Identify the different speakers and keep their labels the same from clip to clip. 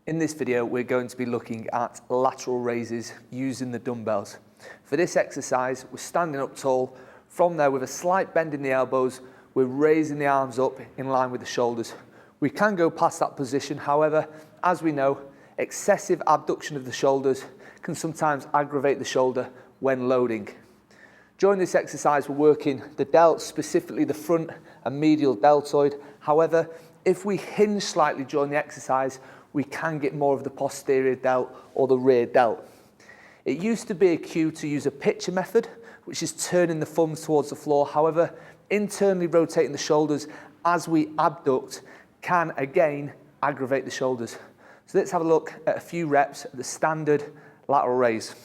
Speaker 1: In this video, we're going to be looking at lateral raises using the dumbbells. For this exercise, we're standing up tall. From there, with a slight bend in the elbows, we're raising the arms up in line with the shoulders. We can go past that position. However, as we know, excessive abduction of the shoulders can sometimes aggravate the shoulder when loading. During this exercise, we're working the delts, specifically the front and medial deltoid. However, if we hinge slightly during the exercise, we can get more of the posterior delt or the rear delt. It used to be a cue to use a pitcher method, which is turning the thumbs towards the floor. However, internally rotating the shoulders as we abduct can again aggravate the shoulders. So let's have a look at a few reps of the standard lateral raise.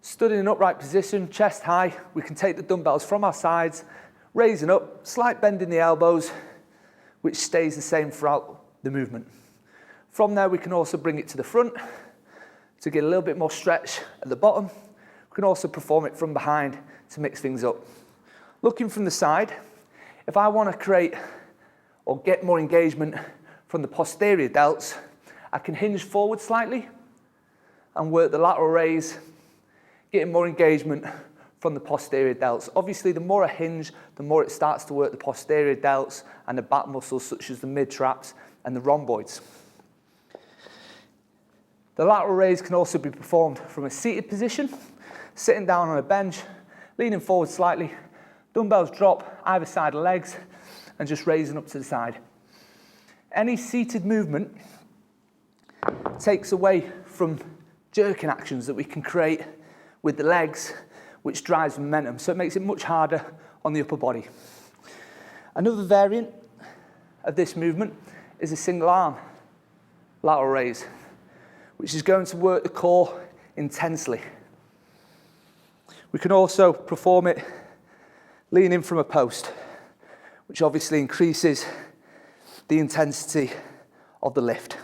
Speaker 1: Stood in an upright position, chest high, we can take the dumbbells from our sides, raising up, slight bend in the elbows, which stays the same throughout the movement. From there, we can also bring it to the front to get a little bit more stretch at the bottom. We can also perform it from behind to mix things up. Looking from the side, if I want to create or get more engagement from the posterior delts, I can hinge forward slightly and work the lateral raise, getting more engagement from the posterior delts. Obviously, the more I hinge, the more it starts to work the posterior delts and the back muscles such as the mid-traps and the rhomboids. The lateral raise can also be performed from a seated position, sitting down on a bench, leaning forward slightly, dumbbells drop either side of legs, and just raising up to the side. Any seated movement takes away from jerking actions that we can create with the legs, which drives momentum, so it makes it much harder on the upper body. Another variant of this movement is a single arm lateral raise, which is going to work the core intensely. We can also perform it leaning from a post, which obviously increases the intensity of the lift.